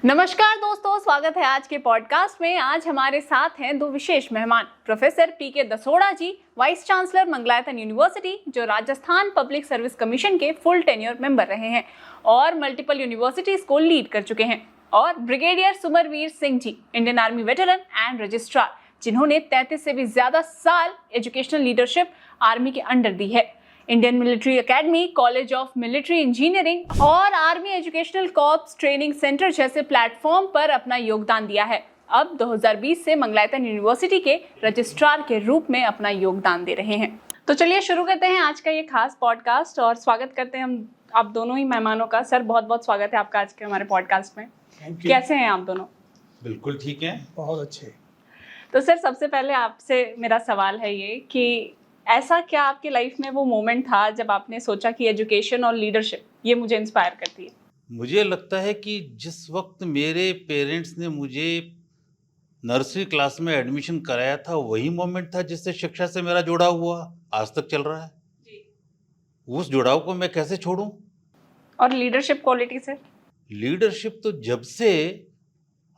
नमस्कार दोस्तों, स्वागत है आज के पॉडकास्ट में। आज हमारे साथ हैं दो विशेष मेहमान, प्रोफेसर पीके दसोड़ा जी, वाइस चांसलर मंगलायतन यूनिवर्सिटी, जो राजस्थान पब्लिक सर्विस कमीशन के फुल टेन्योर मेंबर रहे हैं और मल्टीपल यूनिवर्सिटीज को लीड कर चुके हैं, और brigadier Sumarveer Singh ji, Indian army veteran and registrar, जिन्होंने 33 से भी ज्यादा साल एजुकेशनल लीडरशिप आर्मी के अंडर दी है। Indian military academy, college of military engineering और army educational corps training centre जैसे प्लेटफॉर्म पर अपना योगदान दिया है। अब 2020 से मंगलायतन यूनिवर्सिटी के रजिस्ट्रार के रूप में अपना योगदान दे रहे हैं। तो चलिए शुरू करते हैं आज का ये खास पॉडकास्ट और स्वागत करते हैं हम आप दोनों ही मेहमानों का। सर, बहुत बहुत स्वागत है आपका आज के हमारे पॉडकास्ट में। कैसे हैं आप दोनों? बिल्कुल ठीक है, बहुत अच्छे। तो सर, सबसे पहले आपसे मेरा सवाल है ये कि ऐसा क्या आपकी लाइफ में वो मोमेंट था जब आपने सोचा कि एजुकेशन और लीडरशिप ये मुझे इंस्पायर करती है? मुझे लगता है कि जिस वक्त मेरे पेरेंट्स ने मुझे नर्सरी क्लास में एडमिशन कराया था, वही मोमेंट था जिससे शिक्षा से मेरा जुड़ाव हुआ आज तक चल रहा है जी। उस जुड़ाव को मैं कैसे छोड़ूं? और लीडरशिप क्वालिटी से? लीडरशिप तो जब से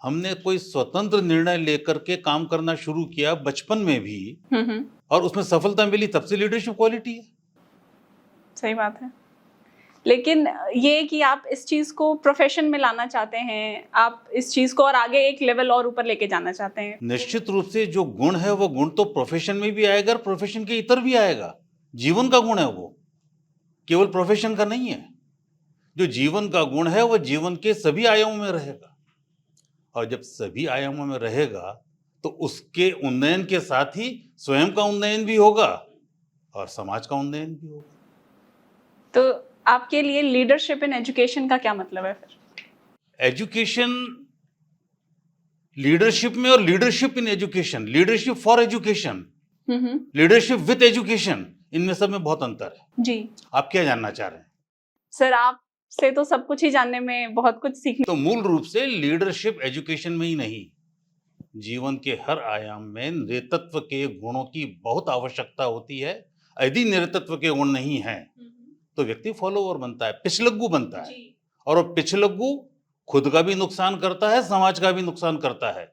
हमने कोई स्वतंत्र निर्णय लेकर के काम करना शुरू किया बचपन में भी, और उसमें सफलता मिली, तब से लीडरशिप क्वालिटी है। सही बात है। लेकिन ये कि आप इस चीज को प्रोफेशन में लाना चाहते हैं, आप इस चीज को और आगे एक लेवल और ऊपर लेके जाना चाहते हैं। निश्चित रूप से जो गुण है वो गुण तो प्रोफेशन में भी आएगा और प्रोफेशन के इतर भी आएगा। जीवन का गुण है वो, केवल प्रोफेशन का नहीं है। जो जीवन का गुण है वो जीवन के सभी आयामों में रहेगा, और जब सभी आयामों में रहेगा तो उसके उन्नयन के साथ ही स्वयं का उन्नयन भी होगा और समाज का उन्नयन भी होगा। तो आपके लिए लीडरशिप इन एजुकेशन का क्या मतलब है फिर? एजुकेशन, लीडरशिप में और leadership in education, leadership for education, leadership with education, इनमें सब में बहुत अंतर है जी। आप क्या जानना चाह रहे हैं? सर, आप से तो सब कुछ ही जानने में, बहुत कुछ सीखने। तो मूल रूप से लीडरशिप एजुकेशन में ही नहीं, जीवन के हर आयाम में नेतृत्व के गुणों की बहुत आवश्यकता होती है। यदि नेतृत्व के गुण नहीं है तो व्यक्ति फॉलोवर बनता है, पिछलग्गू बनता है, और वो पिछलग्गू खुद का भी नुकसान करता है, समाज का भी नुकसान करता है।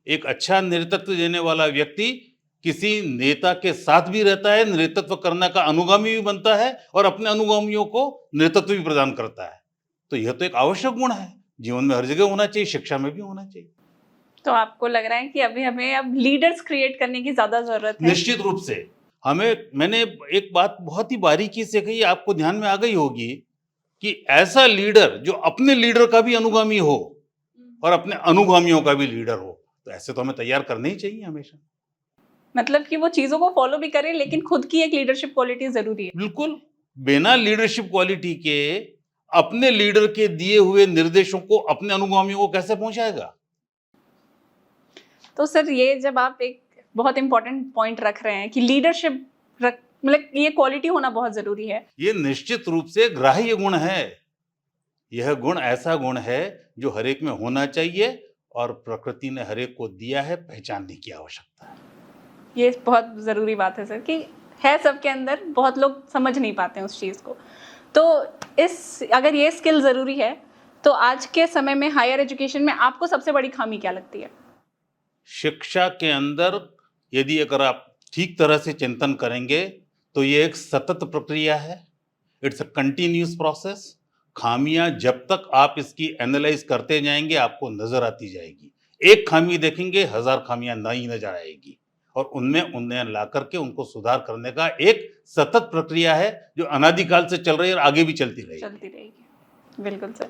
एक अच्छा नेतृत्व देने वाला व्यक्ति किसी नेता के साथ भी रहता है, नेतृत्व करने का अनुगामी भी बनता है और अपने अनुगामियों को नेतृत्व भी प्रदान करता है। तो यह तो एक आवश्यक गुण है, जीवन में हर जगह होना चाहिए, शिक्षा में भी होना चाहिए। तो आपको लग रहा है कि अभी हमें अब लीडर्स क्रिएट करने की ज्यादा जरूरत है? निश्चित रूप से मैंने एक बात बहुत ही बारीकी से कही, आपको ध्यान में आ गई होगी, कि ऐसा लीडर जो अपने लीडर का भी अनुगामी हो और अपने अनुगामियों का भी लीडर हो। तो ऐसे तो हमें तैयार करने ही चाहिए हमेशा। मतलब कि वो चीजों को फॉलो भी करे, लेकिन खुद की एक लीडरशिप क्वालिटी जरूरी है। बिल्कुल, बिना लीडरशिप क्वालिटी के अपने लीडर के दिए हुए निर्देशों को अपने अनुगामियों को कैसे पहुंचाएगा? तो सर, ये जब आप एक बहुत इंपॉर्टेंट पॉइंट रख रहे हैं कि लीडरशिप मतलब ये क्वालिटी होना बहुत जरूरी है, ये निश्चित रूप से ग्राह्य गुण है। यह गुण ऐसा गुण है जो हर एक में होना चाहिए, और प्रकृति ने हर एक को दिया है, पहचानने की आवश्यकता है। ये बहुत जरूरी बात है सर, कि है सबके अंदर, बहुत लोग समझ नहीं पाते हैं उस चीज को। तो अगर ये स्किल जरूरी है, तो आज के समय में हायर एजुकेशन में आपको सबसे बड़ी खामी क्या लगती है? शिक्षा के अंदर यदि अगर आप ठीक तरह से चिंतन करेंगे तो ये एक सतत प्रक्रिया है, इट्स अ कंटिन्यूअस प्रोसेस। खामियां जब तक आप इसकी एनालाइज करते जाएंगे आपको नजर आती जाएगी। एक खामी देखेंगे, 1000 खामियां नई नजर आएगी, और उनमें उन्नयन ला करके उनको सुधार करने का एक सतत प्रक्रिया है जो अनादिकाल से चल रही है और आगे भी चलती रहेगी। बिल्कुल सर।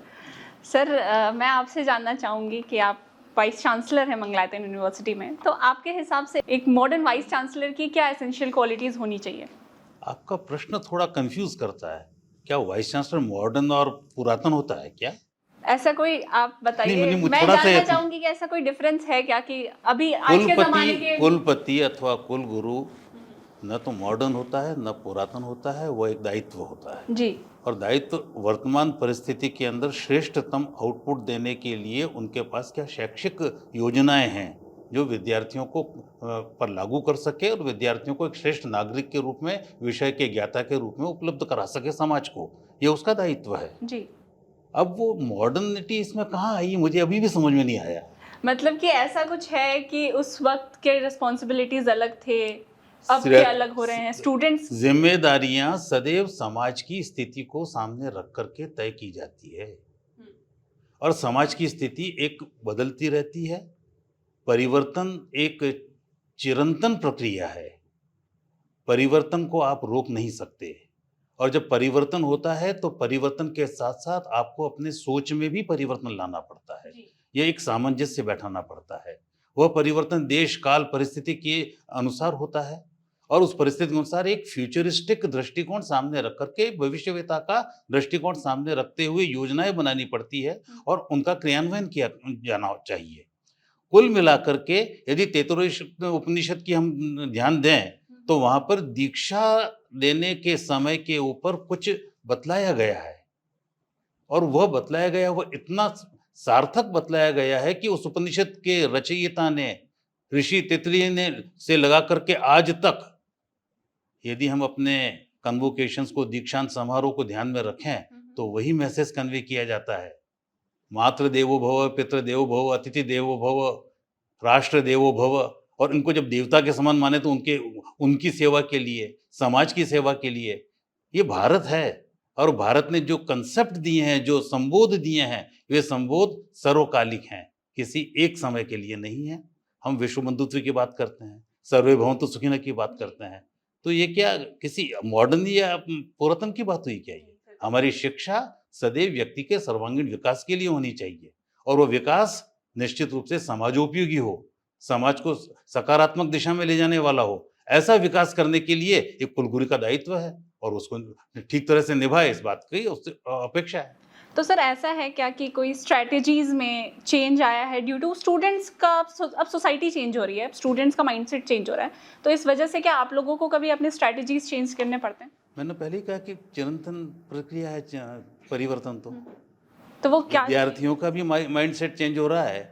सर, मैं आपसे जानना चाहूंगी कि आप वाइस चांसलर है मंगलायतन यूनिवर्सिटी में, तो आपके हिसाब से एक मॉडर्न वाइस चांसलर की क्या एसेंशियल क्वालिटीज होनी चाहिए? आपका प्रश्न थोड़ा कंफ्यूज करता है। क्या वाइस चांसलर मॉडर्न और पुरातन होता है क्या? ऐसा कोई आप बताइए। मैं जानना चाहूंगी कि ऐसा कोई डिफरेंस है क्या, कि अभी आज के जमाने के कुलपति अथवा कुलगुरु न तो मॉडर्न होता है न पुरातन होता है, वो एक दायित्व होता है जी। और दायित्व वर्तमान परिस्थिति के अंदर श्रेष्ठतम आउटपुट देने के लिए उनके पास क्या शैक्षिक योजनाएं हैं जो विद्यार्थियों को पर लागू कर सके और विद्यार्थियों को एक श्रेष्ठ नागरिक के रूप में, विषय के ज्ञाता के रूप में उपलब्ध करा सके समाज को। ये उसका दायित्व है जी। अब वो मॉडर्निटी इसमें कहाँ आई, मुझे अभी भी समझ में नहीं आया। मतलब कि ऐसा कुछ है कि उस वक्त के रिस्पॉन्सिबिलिटीज अलग थे, अब के सिर्फ अलग हो रहे हैं स्टूडेंट्स। जिम्मेदारियां सदैव समाज की स्थिति को सामने रख करके तय की जाती है, और समाज की स्थिति एक बदलती रहती है। परिवर्तन एक चिरंतन प्रक्रिया है, परिवर्तन को आप रोक नहीं सकते। और जब परिवर्तन होता है तो परिवर्तन के साथ साथ आपको अपने सोच में भी परिवर्तन लाना पड़ता है। ये एक सामंजस्य बैठाना पड़ता है। वह परिवर्तन देश काल परिस्थिति के अनुसार होता है, और उस परिस्थिति के अनुसार एक फ्यूचरिस्टिक दृष्टिकोण सामने रख करके, भविष्यवेता का दृष्टिकोण सामने रखते हुए योजनाएं बनानी पड़ती है, और उनका क्रियान्वयन किया जाना चाहिए। कुल मिलाकर के यदि तैत्तिरीय उपनिषद की हम ध्यान दें तो वहां पर दीक्षा देने के समय के ऊपर कुछ बतलाया गया है, और वह बतलाया गया, वह इतना सार्थक बतलाया गया है कि उस उपनिषद के रचयिता ने, ऋषि तैत्तिरीय ने से लगा करके आज तक, यदि हम अपने कन्वोकेशंस को, दीक्षांत समारोह को ध्यान में रखें तो वही मैसेज कन्वे किया जाता है। मातृ देवो भव, पितृ देवो भव, अतिथि देवो भव, राष्ट्र देवो भव। और इनको जब देवता के समान माने तो उनकी सेवा के लिए, समाज की सेवा के लिए ये भारत है। और भारत ने जो कंसेप्ट दिए हैं, जो संबोध दिए हैं, वे संबोध सर्वकालिक हैं, किसी एक समय के लिए नहीं है। हम विश्व बंधुत्व की बात करते हैं, सर्वे भवन्तु सुखिनः की बात करते हैं, तो ये क्या किसी मॉडर्न या पुरातन की बात हुई क्या? ये हमारी शिक्षा सदैव व्यक्ति के सर्वांगीण विकास के लिए होनी चाहिए, और वो विकास निश्चित रूप से समाजोपयोगी हो, समाज को सकारात्मक दिशा में ले जाने वाला हो। ऐसा विकास करने के लिए एक कुलगुरु का दायित्व है, और उसको ठीक तरह से निभाए, इस बात की उससे अपेक्षा है। तो सर ऐसा है क्या कि कोई स्ट्रेटजीज में चेंज आया है ड्यू टू स्टूडेंट्स का? अब सोसाइटी चेंज हो रही है, स्टूडेंट्स का माइंडसेट चेंज हो रहा है, तो इस वजह से क्या आप लोगों को कभी अपने स्ट्रेटजीज चेंज करने पड़ते हैं? मैंने पहले ही कहा कि चिरंतन प्रक्रिया है परिवर्तन। तो वो क्या? विद्यार्थियों का भी माइंडसेट चेंज हो रहा है,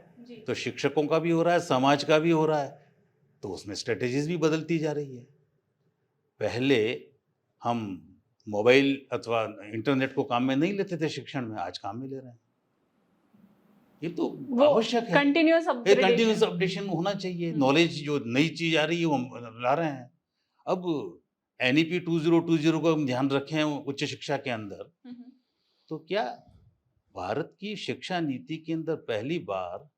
तो शिक्षकों का भी हो रहा है, समाज का भी हो रहा है, तो उसमें स्ट्रेटेजीज भी बदलती जा रही है। पहले हम मोबाइल अथवा इंटरनेट को काम में नहीं लेते थे शिक्षण में, आज काम में ले रहे हैं। ये तो आवश्यक है, कंटिन्यूअस अपडेशन होना चाहिए। नॉलेज जो नई चीज आ रही है वो हम ला रहे हैं। अब NEP 2020 को हम ध्यान रखें उच्च शिक्षा के अंदर, तो क्या भारत की शिक्षा नीति के अंदर पहली बार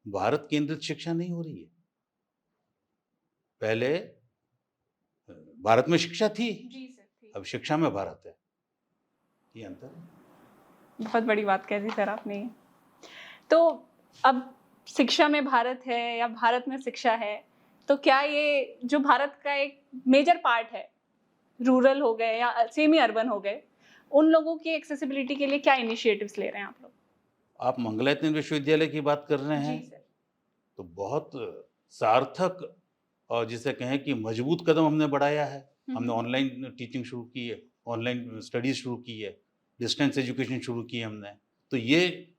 भारत केंद्रित शिक्षा नहीं हो रही है? पहले भारत में शिक्षा थी, अब शिक्षा में भारत है, ये अंतर है। बहुत बड़ी बात कह दी सर आपने। तो अब शिक्षा में भारत है या भारत में शिक्षा है, तो क्या ये जो भारत का एक मेजर पार्ट है, रूरल हो गए या सेमी अर्बन हो गए, उन लोगों की एक्सेसिबिलिटी के लिए क्या इनिशिएटिव्स ले रहे हैं आप लोग? आप मंगलायतन विश्वविद्यालय की बात कर रहे हैं? जी सर। तो बहुत सार्थक और जिसे कहें कि मजबूत कदम हमने बढ़ाया है। हमने ऑनलाइन टीचिंग शुरू की है, ऑनलाइन स्टडीज शुरू की है, डिस्टेंस एजुकेशन शुरू की है हमने। तो ये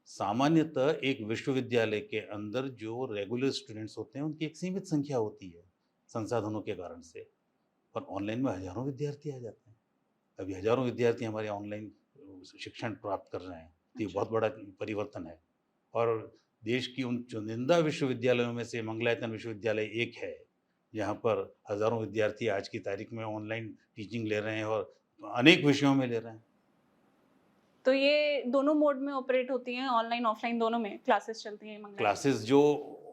सामान्यतः एक विश्वविद्यालय के अंदर जो रेगुलर स्टूडेंट्स होते हैं उनकी एक सीमित संख्या होती है संसाधनों के कारण से, पर ऑनलाइन में हजारों विद्यार्थी आ जाते हैं। अभी हजारों विद्यार्थी हमारे ऑनलाइन शिक्षण प्राप्त कर रहे हैं, तो ये बहुत बड़ा परिवर्तन है। और देश की उन चुनिंदा विश्वविद्यालयों में से मंगलायतन विश्वविद्यालय एक है, जहाँ पर हजारों विद्यार्थी आज की तारीख में ऑनलाइन टीचिंग ले रहे हैं और अनेक विषयों में ले रहे हैं। तो ये दोनों मोड में ऑपरेट होती हैं, ऑनलाइन ऑफलाइन दोनों में क्लासेस चलती हैं? क्लासेस जो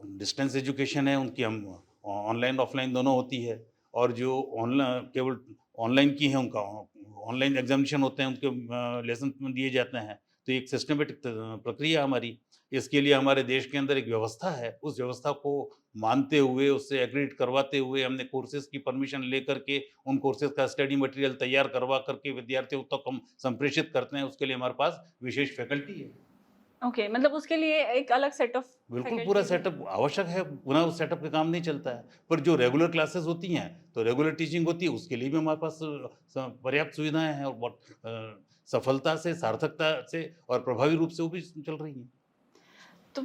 डिस्टेंस एजुकेशन है उनकी हम ऑनलाइन ऑफलाइन दोनों होती है, और जो ऑनलाइन केवल ऑनलाइन की है उनका ऑनलाइन एग्जामिनेशन होते हैं, उनके लेसन दिए जाते हैं। तो एक सिस्टमेटिक प्रक्रिया हमारी, इसके लिए हमारे देश के अंदर एक व्यवस्था है। उस व्यवस्था को मानते हुए, उससे एग्रीड करवाते हुए, हमने कोर्सेज की परमिशन लेकर के उन कोर्सेज का स्टडी मटेरियल तैयार करवा करके विद्यार्थियों तक हम संप्रेषित करते हैं। उसके लिए हमारे पास विशेष फैकल्टी है। ओके, मतलब उसके लिए एक अलग सेट ऑफ, बिल्कुल पूरा सेटअप आवश्यक है, पुनः उस सेटअप के काम नहीं चलता है। पर जो रेगुलर क्लासेस होती हैं, तो रेगुलर टीचिंग होती है, उसके लिए भी हमारे पास पर्याप्त सुविधाएं हैं, और बहुत सफलता से, सार्थकता से और प्रभावी रूप से वो भी चल रही हैं। तो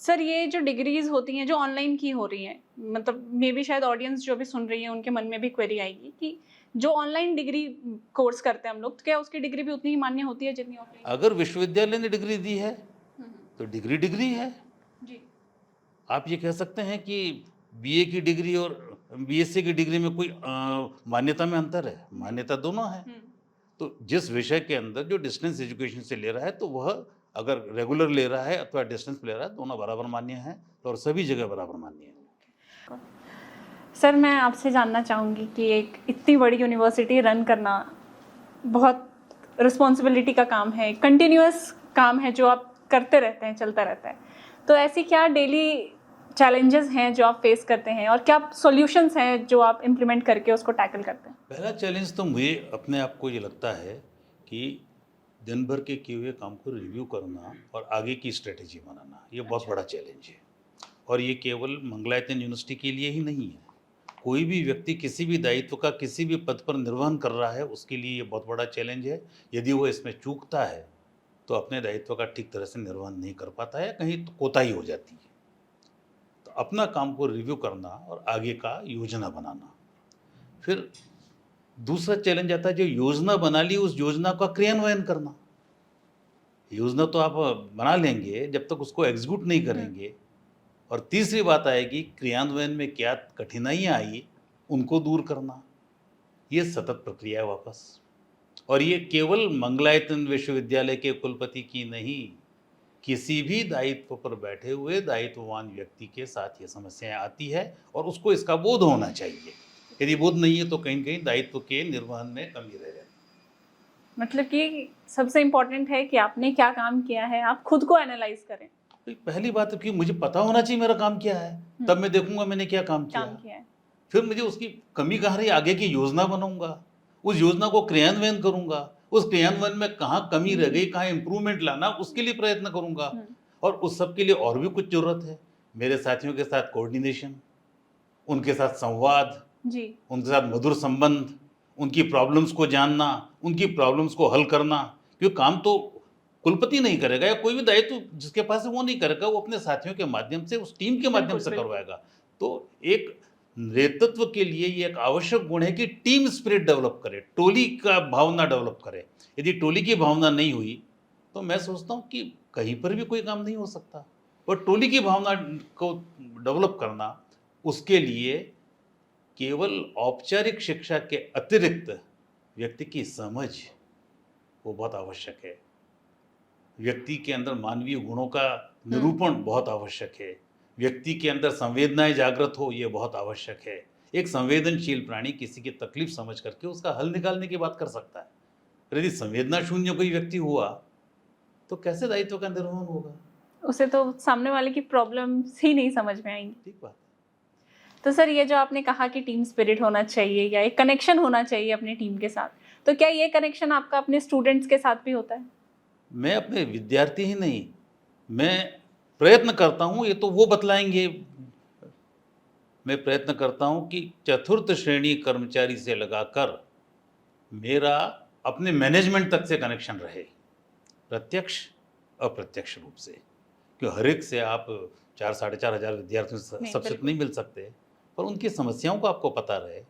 सर ये जो डिग्रीज होती हैं जो ऑनलाइन की हो रही हैं, मतलब मे बी शायद ऑडियंस जो भी सुन रही है उनके मन में भी क्वेरी आएगी कि जो ऑनलाइन डिग्री कोर्स करते हैं हम लोग, तो क्या उसकी डिग्री भी उतनी ही मान्य होती है जितनी ऑफलाइन? अगर विश्वविद्यालय ने डिग्री दी है तो डिग्री डिग्री है। जी। आप ये कह सकते हैं कि बीए की डिग्री और बीएससी की डिग्री में कोई मान्यता में अंतर है? मान्यता दोनों है। तो जिस विषय के अंदर जो डिस्टेंस एजुकेशन से ले रहा है, तो वह अगर रेगुलर ले रहा है अथवा डिस्टेंस ले रहा है, दोनों बराबर मान्य है और सभी जगह बराबर मान्य है। सर, मैं आपसे जानना चाहूँगी कि एक इतनी बड़ी यूनिवर्सिटी रन करना बहुत रिस्पॉन्सिबिलिटी का काम है, कंटिन्यूअस काम है जो आप करते रहते हैं, चलता रहता है। तो ऐसी क्या डेली चैलेंजेस हैं जो आप फेस करते हैं और क्या सॉल्यूशंस हैं जो आप इम्प्लीमेंट करके उसको टैकल करते हैं? पहला चैलेंज तो मुझे अपने आप को ये लगता है कि दिन भर के किए हुए काम को रिव्यू करना और आगे की स्ट्रेटेजी बनाना, ये बहुत बड़ा चैलेंज है। और ये केवल मंगलायतन यूनिवर्सिटी के लिए ही नहीं है। कोई भी व्यक्ति किसी भी दायित्व का किसी भी पद पर निर्वहन कर रहा है, उसके लिए ये बहुत बड़ा चैलेंज है। यदि वो इसमें चूकता है तो अपने दायित्व का ठीक तरह से निर्वहन नहीं कर पाता है, कहीं तो कोताही हो जाती है। तो अपना काम को रिव्यू करना और आगे का योजना बनाना। फिर दूसरा चैलेंज आता है, जो योजना बना ली उस योजना का क्रियान्वयन करना। योजना तो आप बना लेंगे, जब तक उसको एग्जीक्यूट नहीं करेंगे। और तीसरी बात आएगी, क्रियान्वयन में क्या कठिनाइयाँ आई उनको दूर करना। ये सतत प्रक्रिया है वापस। और ये केवल मंगलायतन विश्वविद्यालय के कुलपति की नहीं, किसी भी दायित्व पर बैठे हुए दायित्ववान व्यक्ति के साथ ये समस्याएं आती है और उसको इसका बोध होना चाहिए। यदि बोध नहीं है तो कहीं कहीं दायित्व के निर्वहन में कमी रह जाती है। मतलब कि सबसे इम्पोर्टेंट है कि आपने क्या काम किया है, आप खुद को एनालाइज करें। तो पहली बात है कि मुझे पता होना चाहिए मेरा काम क्या है, तब मैं देखूंगा मैंने क्या काम किया है। फिर मुझे उसकी कमी कहाँ रही, आगे की योजना बनाऊंगा, उस योजना को क्रियान्वयन करूंगा, उस क्रियान्वयन में कहाँ कमी रह गई, कहाँ इंप्रूवमेंट लाना, उसके लिए प्रयत्न करूंगा। और उस सब के लिए और भी कुछ जरूरत है, मेरे साथियों के साथ कोऑर्डिनेशन, उनके साथ संवाद जी, उनके साथ मधुर संबंध, उनकी प्रॉब्लम्स को जानना, उनकी प्रॉब्लम्स को हल करना। क्योंकि काम तो कुलपति नहीं करेगा या कोई भी दायित्व जिसके पास है वो नहीं करेगा, वो अपने साथियों के माध्यम से, उस टीम के माध्यम से करवाएगा। तो एक नेतृत्व के लिए ये एक आवश्यक गुण है कि टीम स्पिरिट डेवलप करे, टोली का भावना डेवलप करे। यदि टोली की भावना नहीं हुई तो मैं सोचता हूँ कि कहीं पर भी कोई काम नहीं हो सकता। और टोली की भावना को डेवलप करना, उसके लिए केवल औपचारिक शिक्षा के अतिरिक्त व्यक्ति की समझ वो बहुत आवश्यक है। व्यक्ति के अंदर मानवीय गुणों का निरूपण बहुत आवश्यक है। व्यक्ति के अंदर संवेदनाएं जागृत हो, ये बहुत आवश्यक है। एक संवेदनशील प्राणी किसी की तकलीफ समझ करके उसका हल निकालने की बात कर सकता है। यदि संवेदना शून्य कोई व्यक्ति हुआ तो कैसे दायित्व का निर्वहन होगा? उसे तो सामने वाले की प्रॉब्लम्स ही नहीं समझ में आएंगी। ठीक बात। तो सर, ये जो आपने कहा कि टीम स्पिरिट होना चाहिए या एक कनेक्शन होना चाहिए अपनी टीम के साथ, तो क्या ये कनेक्शन आपका अपने स्टूडेंट्स के साथ भी होता है? मैं अपने विद्यार्थी ही नहीं, मैं प्रयत्न करता हूँ, ये तो वो बतलाएंगे। मैं प्रयत्न करता हूँ कि चतुर्थ श्रेणी कर्मचारी से लगाकर मेरा अपने मैनेजमेंट तक से कनेक्शन रहे, प्रत्यक्ष अप्रत्यक्ष रूप से। क्योंकि हर एक से आप 4-4,500 विद्यार्थियों से सबसे नहीं मिल सकते, पर उनकी समस्याओं को आपको पता रहे,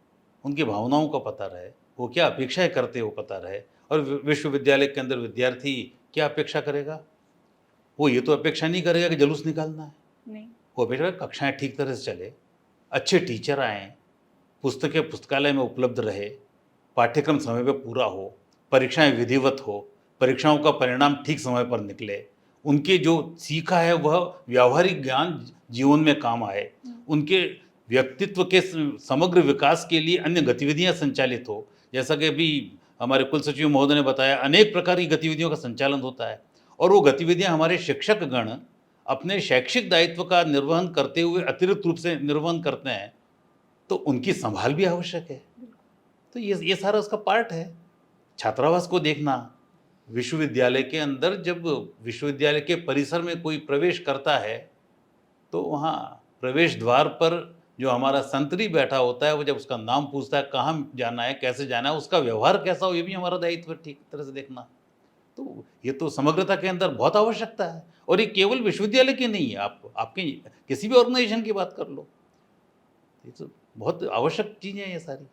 उनकी भावनाओं को पता रहे, वो क्या अपेक्षाएं करते हो पता रहे। और विश्वविद्यालय के अंदर विद्यार्थी क्या अपेक्षा करेगा? वो ये तो अपेक्षा नहीं करेगा कि जुलूस निकालना है, नहीं। वो अपेक्षा कक्षाएं ठीक तरह से चले, अच्छे टीचर आएँ, पुस्तकें पुस्तकालय में उपलब्ध रहे, पाठ्यक्रम समय पर पूरा हो, परीक्षाएं विधिवत हो, परीक्षाओं का परिणाम ठीक समय पर निकले, उनके जो सीखा है वह व्यावहारिक ज्ञान जीवन में काम आए, उनके व्यक्तित्व के समग्र विकास के लिए अन्य गतिविधियां संचालित हो। जैसा कि अभी हमारे कुल सचिव महोदय ने बताया, अनेक प्रकार की गतिविधियों का संचालन होता है और वो गतिविधियां हमारे शिक्षक गण अपने शैक्षिक दायित्व का निर्वहन करते हुए अतिरिक्त रूप से निर्वहन करते हैं, तो उनकी संभाल भी आवश्यक है। तो ये सारा उसका पार्ट है। छात्रावास को देखना, विश्वविद्यालय के अंदर जब विश्वविद्यालय के परिसर में कोई प्रवेश करता है तो वहाँ प्रवेश द्वार पर जो हमारा संतरी बैठा होता है, वो जब उसका नाम पूछता है, कहाँ जाना है, कैसे जाना है, उसका व्यवहार कैसा हो, ये भी हमारा दायित्व है ठीक तरह से देखना। तो ये तो समग्रता के अंदर बहुत आवश्यकता है। और ये केवल विश्वविद्यालय की नहीं है, आप आपके किसी भी ऑर्गेनाइजेशन की बात कर लो, ये तो बहुत आवश्यक चीज़ें हैं ये सारी।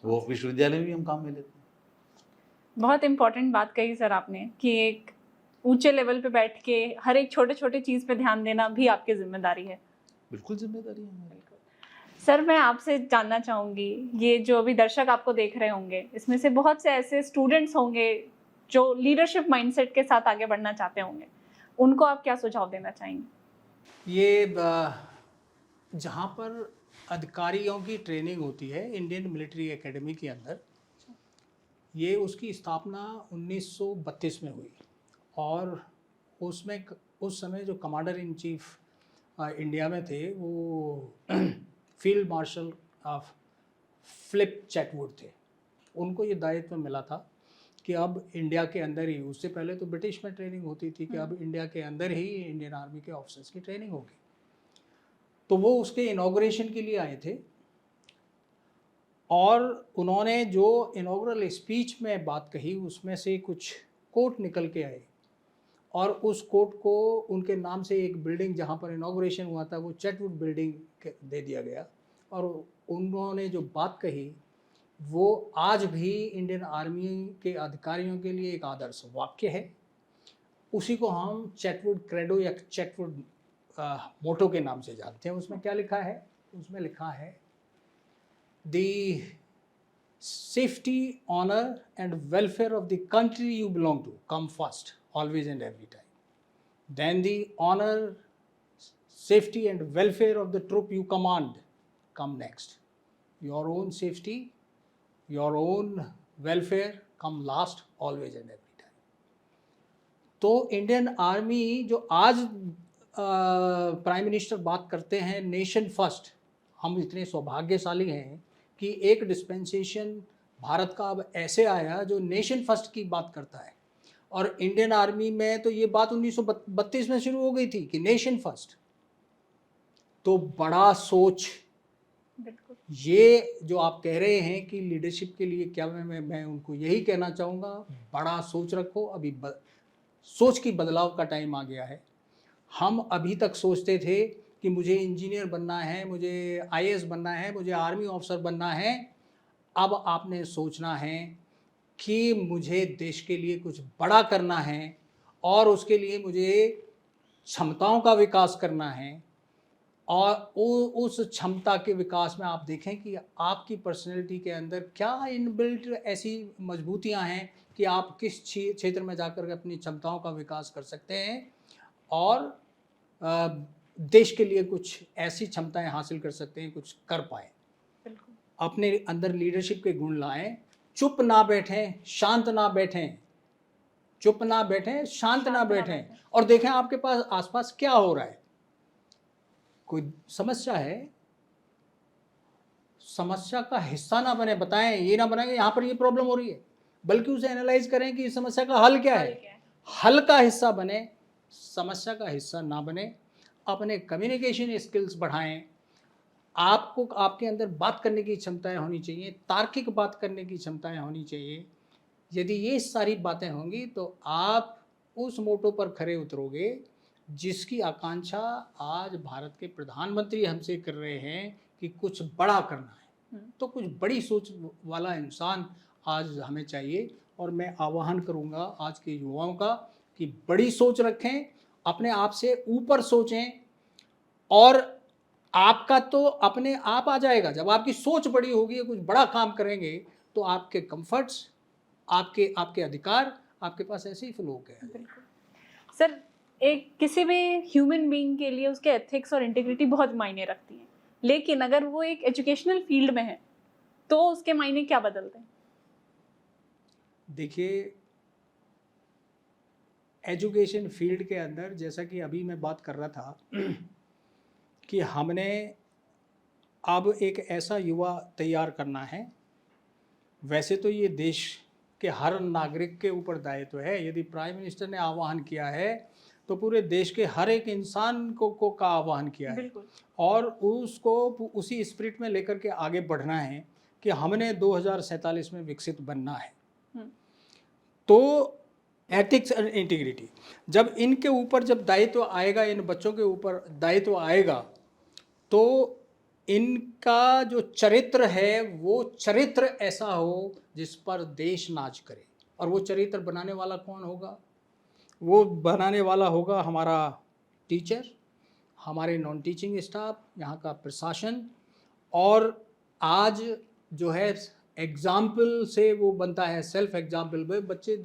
वो विश्वविद्यालय में भी हम काम में लेते हैं। बहुत इम्पोर्टेंट बात कही सर आपने कि एक ऊंचे लेवल पे बैठ के हर एक छोटे छोटे चीज़ पे ध्यान देना भी आपकी जिम्मेदारी है। बिल्कुल जिम्मेदारी है हमारी। सर मैं आपसे जानना चाहूँगी, ये जो अभी दर्शक आपको देख रहे होंगे इसमें से बहुत से ऐसे स्टूडेंट्स होंगे जो लीडरशिप माइंडसेट के साथ आगे बढ़ना चाहते होंगे, उनको आप क्या सुझाव देना चाहेंगे? ये जहाँ पर अधिकारियों की ट्रेनिंग होती है इंडियन मिलिट्री एकेडमी के अंदर, ये उसकी स्थापना 1932 में हुई और उसमें उस समय जो कमांडर इन चीफ इंडिया में थे वो field marshal of Philip Chetwode थे। उनको ये दायित्व मिला था कि अब इंडिया के अंदर ही, उससे पहले तो ब्रिटिश में ट्रेनिंग होती थी, कि अब इंडिया के अंदर ही इंडियन आर्मी के ऑफिसर्स की ट्रेनिंग होगी। तो वो उसके इनॉग्रेशन के लिए आए थे और उन्होंने जो इनॉग्रल स्पीच में बात कही उसमें से कुछ कोट निकल के आए और उस कोट को उनके नाम से एक बिल्डिंग जहाँ पर इनॉग्रेशन हुआ था वो चैटवुड बिल्डिंग दे दिया गया। और उन्होंने जो बात कही वो आज भी इंडियन आर्मी के अधिकारियों के लिए एक आदर्श वाक्य है। उसी को हम चैटवुड क्रेडो या चैटवुड मोटो के नाम से जानते हैं। उसमें क्या लिखा है? उसमें लिखा है the safety, honour and welfare of the country you belong to come first always and every time. Then the honor, safety and welfare of the troop you command come next. Your own safety, your own welfare come last always and every time. तो Indian army जो आज prime minister बात करते हैं nation first, हम इतने सौभाग्यशाली हैं कि एक डिस्पेंसेशन भारत का अब ऐसे आया जो नेशन फर्स्ट की बात करता है। और इंडियन आर्मी में तो ये बात 1932 में शुरू हो गई थी कि नेशन फर्स्ट। तो बड़ा सोच, ये जो आप कह रहे हैं कि लीडरशिप के लिए क्या, मैं उनको यही कहना चाहूँगा, बड़ा सोच रखो। अभी सोच की बदलाव का टाइम आ गया है। हम अभी तक सोचते थे कि मुझे इंजीनियर बनना है, मुझे आईएएस बनना है, मुझे आर्मी ऑफिसर बनना है। अब आपने सोचना है कि मुझे देश के लिए कुछ बड़ा करना है और उसके लिए मुझे क्षमताओं का विकास करना है। और उस क्षमता के विकास में आप देखें कि आपकी पर्सनैलिटी के अंदर क्या इनबिल्ट ऐसी मजबूतियां हैं कि आप किस क्षेत्र में जाकर अपनी क्षमताओं का विकास कर सकते हैं और देश के लिए कुछ ऐसी क्षमताएं हासिल कर सकते हैं, कुछ कर पाए। अपने अंदर लीडरशिप के गुण लाएं, चुप ना बैठें, शांत ना बैठें, चुप ना बैठें, शांत ना बैठें और देखें आपके पास आसपास क्या हो रहा है। कोई समस्या है, समस्या का हिस्सा ना बने, बताएं, ये ना बनाएं यहाँ पर ये प्रॉब्लम हो रही है, बल्कि उसे एनालाइज करें कि इस समस्या का हल क्या है। हल का हिस्सा बने, समस्या का हिस्सा ना बने। अपने कम्युनिकेशन स्किल्स बढ़ाएं। आपको आपके अंदर बात करने की क्षमताएं होनी चाहिए, तार्किक बात करने की क्षमताएं होनी चाहिए। यदि ये सारी बातें होंगी तो आप उस मोटो पर खरे उतरोगे जिसकी आकांक्षा आज भारत के प्रधानमंत्री हमसे कर रहे हैं कि कुछ बड़ा करना है। तो कुछ बड़ी सोच वाला इंसान आज हमें चाहिए और मैं आह्वान करूंगा आज के युवाओं का कि बड़ी सोच रखें, अपने आप से ऊपर सोचें और आपका तो अपने आप आ जाएगा। जब आपकी सोच बड़ी होगी, कुछ बड़ा काम करेंगे तो आपके कंफर्ट्स, आपके अधिकार आपके पास ऐसे ही फ्लो हो गए। सर, एक किसी भी ह्यूमन बीइंग के लिए उसके एथिक्स और इंटीग्रिटी बहुत मायने रखती है, लेकिन अगर वो एक एजुकेशनल फील्ड में है तो उसके मायने क्या बदलते हैं? देखिए, एजुकेशन फील्ड के अंदर जैसा कि अभी मैं बात कर रहा था कि हमने अब एक ऐसा युवा तैयार करना है। वैसे तो ये देश के हर नागरिक के ऊपर दायित्व है। यदि प्राइम मिनिस्टर ने आह्वान किया है तो पूरे देश के हर एक इंसान को का आह्वान किया है और उसको उसी स्पिरिट में लेकर के आगे बढ़ना है कि हमने 2047 में विकसित बनना है। तो एथिक्स एंड इंटीग्रिटी, जब इनके ऊपर जब दायित्व आएगा, इन बच्चों के ऊपर दायित्व आएगा, तो इनका जो चरित्र है वो चरित्र ऐसा हो जिस पर देश नाच करे। और वो चरित्र बनाने वाला कौन होगा? वो बनाने वाला होगा हमारा टीचर, हमारे नॉन टीचिंग स्टाफ, यहाँ का प्रशासन। और आज जो है एग्जाम्पल से वो बनता है, सेल्फ एग्जाम्पल। भाई बच्चे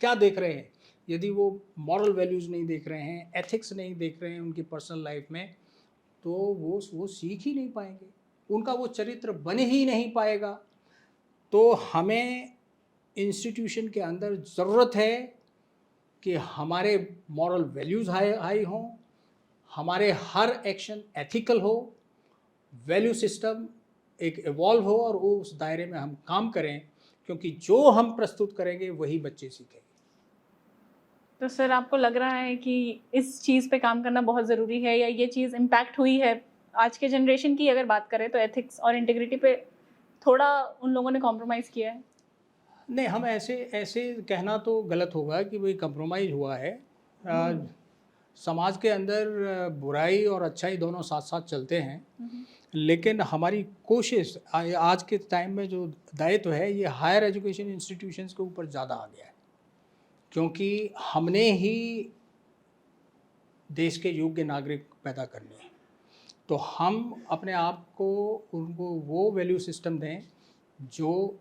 क्या देख रहे हैं? यदि वो मॉरल वैल्यूज़ नहीं देख रहे हैं, एथिक्स नहीं देख रहे हैं उनकी पर्सनल लाइफ में, तो वो सीख ही नहीं पाएंगे, उनका वो चरित्र बन ही नहीं पाएगा। तो हमें इंस्टीट्यूशन के अंदर ज़रूरत है कि हमारे मॉरल वैल्यूज़ हाई हों, हमारे हर एक्शन एथिकल हो, वैल्यू सिस्टम एक इवॉल्व हो और वो उस दायरे में हम काम करें, क्योंकि जो हम प्रस्तुत करेंगे वही बच्चे सीखेंगे। तो सर आपको लग रहा है कि इस चीज़ पे काम करना बहुत ज़रूरी है, या ये चीज़ इम्पैक्ट हुई है आज के जनरेशन की अगर बात करें तो एथिक्स और इंटीग्रिटी पे थोड़ा उन लोगों ने कॉम्प्रोमाइज़ किया है? नहीं, हम ऐसे कहना तो गलत होगा कि भाई कंप्रोमाइज़ हुआ है। समाज के अंदर बुराई और अच्छाई दोनों साथ साथ चलते हैं, लेकिन हमारी कोशिश आज के टाइम में जो दायित्व है ये हायर एजुकेशन इंस्टीट्यूशंस के ऊपर ज़्यादा आ गया है, क्योंकि हमने ही देश के योग्य नागरिक पैदा करने हैं। तो हम अपने आप को उनको वो वैल्यू सिस्टम दें जो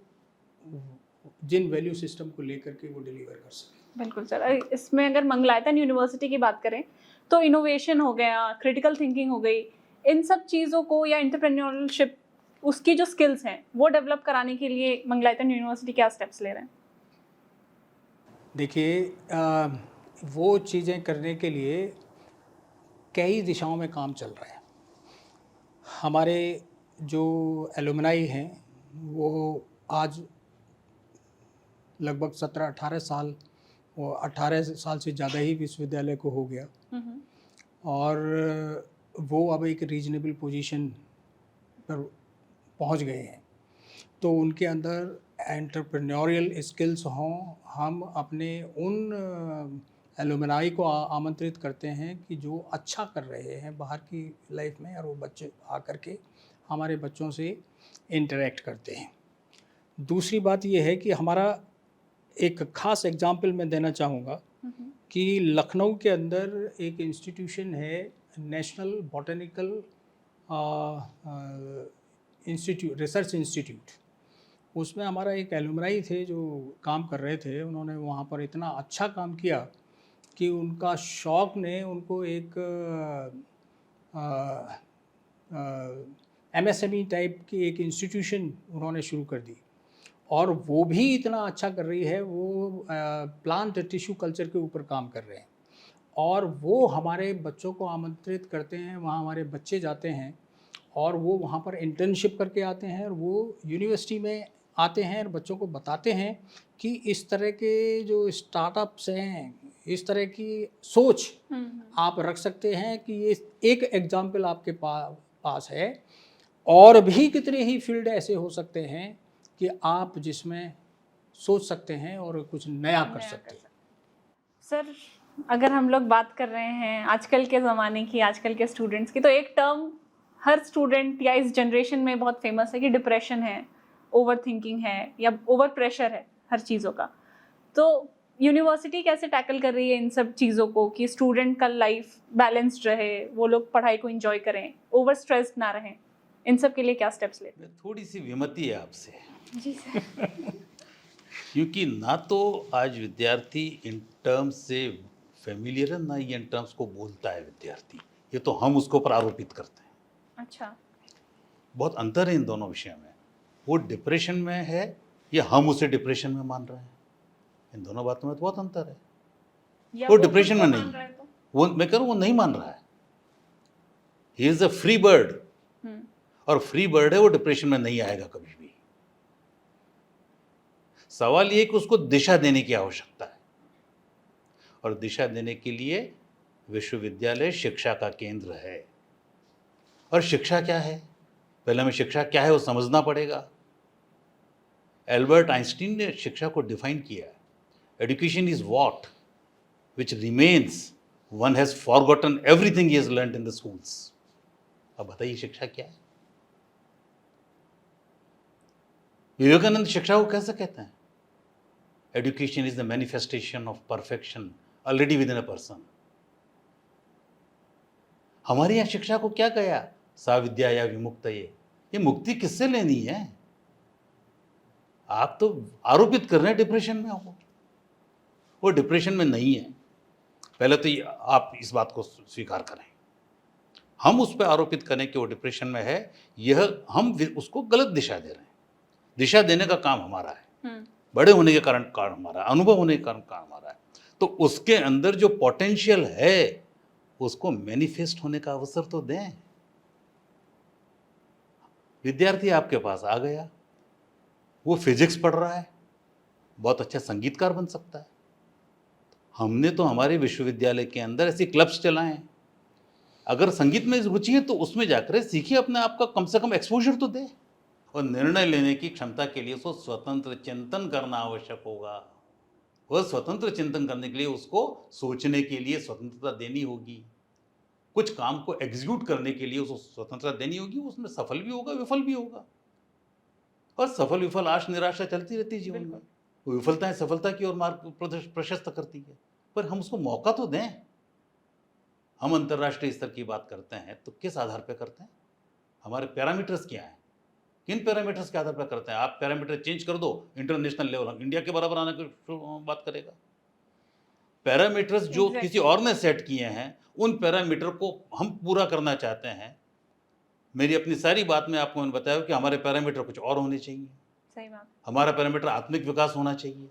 जिन वैल्यू सिस्टम को लेकर के वो डिलीवर कर सकें। बिल्कुल सर। इसमें अगर मंगलायतन यूनिवर्सिटी की बात करें तो इनोवेशन हो गया, क्रिटिकल थिंकिंग हो गई, इन सब चीज़ों को या एंटरप्रेन्योरशिप उसकी जो स्किल्स हैं वो डेवलप कराने के लिए मंगलायतन यूनिवर्सिटी क्या स्टेप्स ले रहे हैं? देखिए, वो चीज़ें करने के लिए कई दिशाओं में काम चल रहा है। हमारे जो एलुमनाई हैं वो आज लगभग 17-18 साल, वो 18 साल से ज़्यादा ही विश्वविद्यालय को हो गया, और वो अब एक रीजनेबल पोजीशन पर पहुंच गए हैं। तो उनके अंदर एंटरप्रेन्योरियल स्किल्स हों। हम अपने उन एलुमनाई को आमंत्रित करते हैं कि जो अच्छा कर रहे हैं बाहर की लाइफ में, और वो बच्चे आकर के हमारे बच्चों से इंटरेक्ट करते हैं। दूसरी बात ये है कि हमारा एक ख़ास एग्जाम्पल मैं देना चाहूँगा कि लखनऊ के अंदर एक इंस्टीट्यूशन है, national botanical institute, research institute. उसमें हमारा एक एलुमनाई थे जो काम कर रहे थे। उन्होंने वहाँ पर इतना अच्छा काम किया कि उनका शौक ने उनको एक MSME टाइप की एक इंस्टीट्यूशन उन्होंने शुरू कर दी, और वो भी इतना अच्छा कर रही है। वो प्लांट टिश्यू कल्चर के ऊपर काम कर रहे हैं, और वो हमारे बच्चों को आमंत्रित करते हैं। वहाँ हमारे बच्चे जाते हैं और वो वहाँ पर इंटर्नशिप करके आते हैं, और वो यूनिवर्सिटी में आते हैं और बच्चों को बताते हैं कि इस तरह के जो स्टार्टअप्स हैं, इस तरह की सोच आप रख सकते हैं कि ये एक एग्जाम्पल आपके पास है, और भी कितने ही फील्ड ऐसे हो सकते हैं कि आप जिसमें सोच सकते हैं और कुछ नया कर सकते हैं। सर अगर हम लोग बात कर रहे हैं आजकल के ज़माने की, आजकल के स्टूडेंट्स की, तो एक टर्म हर स्टूडेंट या इस जनरेशन में बहुत फेमस है कि डिप्रेशन है, ओवर थिंकिंग है, या ओवर प्रेशर है हर चीज़ों का। तो यूनिवर्सिटी कैसे टैकल कर रही है इन सब चीज़ों को कि स्टूडेंट का लाइफ बैलेंस्ड रहे, वो लोग पढ़ाई को एंजॉय करें, ओवर स्ट्रेस्ड ना रहें? इन सब के लिए क्या स्टेप्स लेते हैं? थोड़ी सी विमति है आपसे, जी सर। क्योंकि ना तो आज विद्यार्थी इन टर्म्स से फेमिलियर है, ना ये इन टर्म्स को बोलता है विद्यार्थी। ये तो हम उसको पर आरोपित करते हैं। अच्छा, बहुत अंतर है इन दोनों विषयों में। वो डिप्रेशन में है या हम उसे डिप्रेशन में मान रहे हैं, इन दोनों बातों में तो बहुत अंतर है। या वो डिप्रेशन में खुद को नहीं मान रहा है तो? वो मैं कह रहा हूँ वो नहीं मान रहा है। He is a free bird, और फ्री बर्ड है, वो डिप्रेशन में नहीं आएगा कभी भी। सवाल ये कि उसको दिशा देने की आवश्यकता है, और दिशा देने के लिए विश्वविद्यालय शिक्षा का केंद्र है। और शिक्षा क्या है, पहले हमें शिक्षा क्या है वो समझना पड़ेगा। एल्बर्ट आइंस्टीन ने शिक्षा को डिफाइन किया, education is what which remains one has forgotten everything he has learned in the schools. अब बताइए शिक्षा क्या है? विवेकानंद शिक्षा को कैसे कहते हैं? Education is the manifestation of perfection already with in a person. हमारे यहाँ शिक्षा को क्या कहा? सा विद्या या विमुक्त। ये मुक्ति किससे लेनी है? आप तो आरोपित कर रहे हैं डिप्रेशन में हो, वो डिप्रेशन में नहीं है। पहले तो आप इस बात को स्वीकार करें। हम उस पर आरोपित करें कि वो डिप्रेशन में है, यह हम उसको गलत दिशा दे रहे हैं। दिशा देने का काम हमारा है, बड़े होने के कारण हमारा, अनुभव होने के कारण हमारा है। तो उसके अंदर जो पोटेंशियल है उसको मैनिफेस्ट होने का अवसर तो दें। विद्यार्थी आपके पास आ गया, वो फिजिक्स पढ़ रहा है, बहुत अच्छा संगीतकार बन सकता है। हमने तो हमारे विश्वविद्यालय के अंदर ऐसे क्लब्स चलाए हैं। अगर संगीत में रुचि है तो उसमें जाकर सीखिए, अपने आप का कम से कम एक्सपोजर तो दे। और निर्णय लेने की क्षमता के लिए उसको स्वतंत्र चिंतन करना आवश्यक होगा। वह स्वतंत्र चिंतन करने के लिए उसको सोचने के लिए स्वतंत्रता देनी होगी। कुछ काम को एग्जीक्यूट करने के लिए उसको स्वतंत्रता देनी होगी। उसमें सफल भी होगा, विफल भी होगा। और सफल विफल आश निराशा चलती रहती है जीवन में। वो विफलताएं सफलता की ओर मार्ग प्रशस्त करती है, पर हम उसको मौका तो दें। हम अंतर्राष्ट्रीय स्तर की बात करते हैं तो किस आधार पर करते हैं? हमारे पैरामीटर्स क्या हैं? किन पैरामीटर्स के आधार पर करते हैं? आप पैरामीटर चेंज कर दो, इंटरनेशनल लेवल हम इंडिया के बराबर आने की बात करेगा। पैरामीटर्स जो किसी और ने सेट किए हैं, उन पैरामीटर को हम पूरा करना चाहते हैं। मेरी अपनी सारी बात में आपको मैंने बताया कि हमारे पैरामीटर कुछ और होने चाहिए। सही बात। हमारा पैरामीटर आत्मिक विकास होना चाहिए।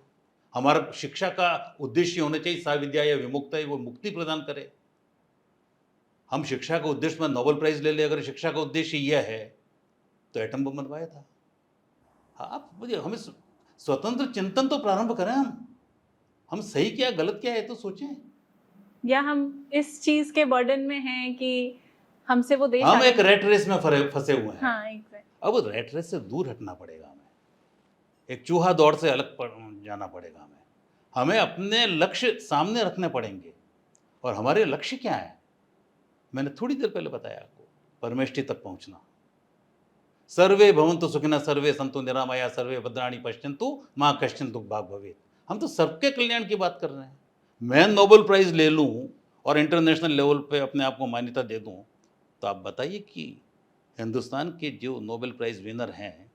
हमारा शिक्षा का उद्देश्य होना चाहिए सा विद्या या विमुक्त है, वो मुक्ति प्रदान करे। हम शिक्षा का उद्देश्य में नोबेल प्राइज ले ले, अगर शिक्षा का उद्देश्य यह है तो एटम बम बनवाया था। आप मुझे हमें स्वतंत्र चिंतन तो प्रारंभ करें। हम सही क्या गलत क्या है तो सोचें। या हम इस चीज के बर्डन में हैं कि हमसे वो देश हम एक रेट रेस में फंसे हुए हैं। हाँ, exactly. अब रेट रेस से दूर हटना पड़ेगा हमें। एक चूहा दौड़ से अलग जाना पड़ेगा हमें। हमें अपने लक्ष्य सामने रखने पड़ेंगे। और हमारे लक्ष्य क्या है? मैंने थोड़ी देर पहले बताया आपको, परमेष्टि तक पहुंचना। सर्वे भवन्तु सुखिनः सर्वे सन्तु निरामया सर्वे भद्राणि पश्यन्तु मा कश्चित् दुःखभाग् भवेत्। हम तो सबके कल्याण की बात कर रहे हैं। मैं नोबेल प्राइज ले लूं और इंटरनेशनल लेवल पे अपने आप को मान्यता दे दूं, तो आप बताइए कि हिंदुस्तान के जो नोबेल प्राइज विनर हैं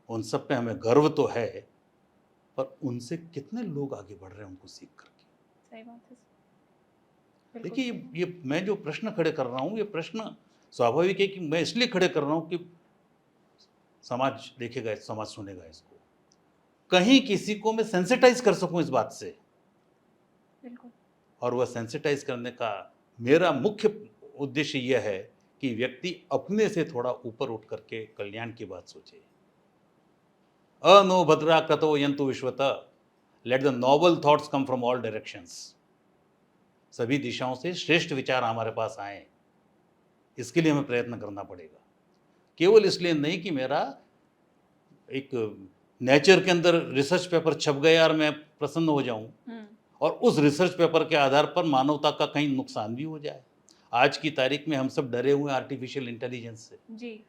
उन सब पे हमें गर्व तो है, पर उनसे कितने लोग आगे बढ़ रहे हैं उनको सीख करके। सही बात है। देखिए, ये मैं जो प्रश्न खड़े कर रहा हूँ, ये प्रश्न स्वाभाविक है कि मैं इसलिए खड़े कर रहा हूँ कि समाज देखेगा, समाज सुनेगा इसको, कहीं किसी को मैं सेंसिटाइज कर सकूं इस बात से। बिल्कुल। और वह सेंसिटाइज करने का मेरा मुख्य उद्देश्य यह है कि व्यक्ति अपने से थोड़ा ऊपर उठ करके कल्याण की बात सोचे। अनो भद्रा कतो यंतु विश्वतः, let the noble thoughts come from all directions. सभी दिशाओं से श्रेष्ठ विचार हमारे पास आए, इसके लिए हमें प्रयत्न करना पड़ेगा। केवल इसलिए नहीं कि मेरा एक नेचर के अंदर रिसर्च पेपर छप गया और मैं प्रसन्न हो जाऊं और उस रिसर्च पेपर के आधार पर मानवता का कहीं नुकसान भी हो जाए। आज की तारीख में हम सब डरे हुए हैं आर्टिफिशियल इंटेलिजेंस से जी।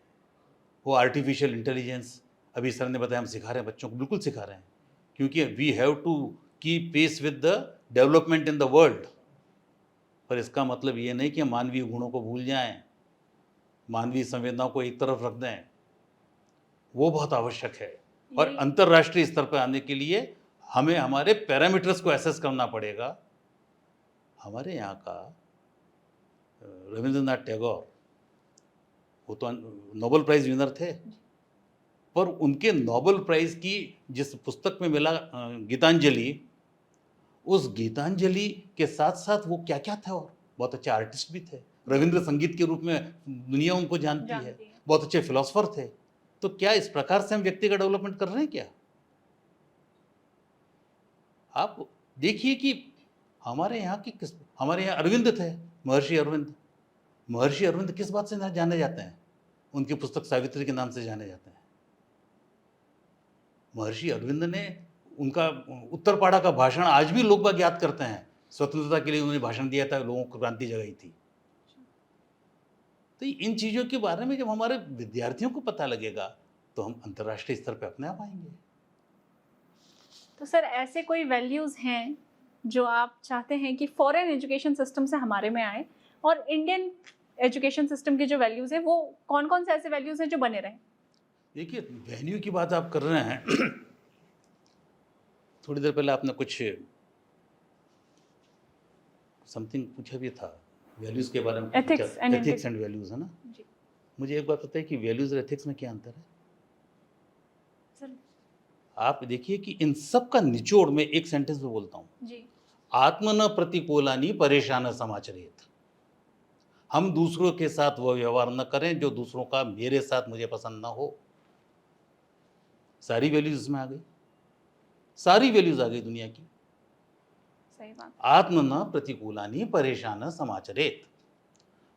वो आर्टिफिशियल इंटेलिजेंस अभी सर ने बताया हम सिखा रहे हैं बच्चों को, बिल्कुल सिखा रहे हैं, क्योंकि we have to keep pace with the development in the world. पर इसका मतलब ये नहीं कि हम मानवीय गुणों को भूल जाएं, मानवीय संवेदनाओं को एक तरफ रख दें, वो बहुत आवश्यक है। और अंतर्राष्ट्रीय स्तर पर आने के लिए हमें हमारे पैरामीटर्स को एसेस करना पड़ेगा। हमारे यहाँ का रविंद्रनाथ टैगोर, वो तो नोबेल प्राइज विनर थे, पर उनके नोबेल प्राइज की जिस पुस्तक में मिला गीतांजलि, उस गीतांजलि के साथ साथ वो क्या क्या था, और बहुत अच्छे आर्टिस्ट भी थे, रविंद्र संगीत के रूप में दुनिया उनको जानती है, बहुत अच्छे फिलोसफर थे। तो क्या इस प्रकार से हम व्यक्ति का डेवलपमेंट कर रहे हैं क्या? आप देखिए कि हमारे यहाँ की हमारे यहाँ अरविंद थे, महर्षि अरविंद। महर्षि अरविंद किस बात से जाने जाते हैं? उनकी पुस्तक सावित्री के नाम से जाने जाते हैं। महर्षि अरविंद ने उनका उत्तरपाड़ा का भाषण आज भी लोग बाग याद करते हैं। स्वतंत्रता के लिए उन्होंने भाषण दिया था, लोगों को क्रांति जगाई थी। तो इन चीज़ों के बारे में जब हमारे विद्यार्थियों को पता लगेगा तो हम अंतर्राष्ट्रीय स्तर पे अपने आप आएंगे। तो सर ऐसे कोई वैल्यूज़ हैं जो आप चाहते हैं कि फॉरेन एजुकेशन सिस्टम से हमारे में आए, और इंडियन एजुकेशन सिस्टम की जो वैल्यूज़ है वो कौन कौन से ऐसे वैल्यूज़ हैं जो बने रहें? देखिए, वैल्यू की बात आप कर रहे हैं थोड़ी देर पहले आपने कुछ समथिंग पूछा भी था वैल्यूज़ के बारे में। Ethics एंड वैल्यूज़ है ना। जी मुझे एक बात पता है कि वैल्यूज़ और एथिक्स में क्या अंतर है। सर। आप देखिए कि इन सब का निचोड़ में एक सेंटेंस में बोलता हूँ, जी आत्मन प्रतिकूलानि परेशान समाचरेत। हम दूसरों के साथ वह व्यवहार न करें जो दूसरों का मेरे साथ मुझे पसंद ना हो। सारी वैल्यूज इसमें आ गई, सारी वैल्यूज आ गई दुनिया की। सही बात। आत्मन प्रतिकूलानि परेशान समाचरेत।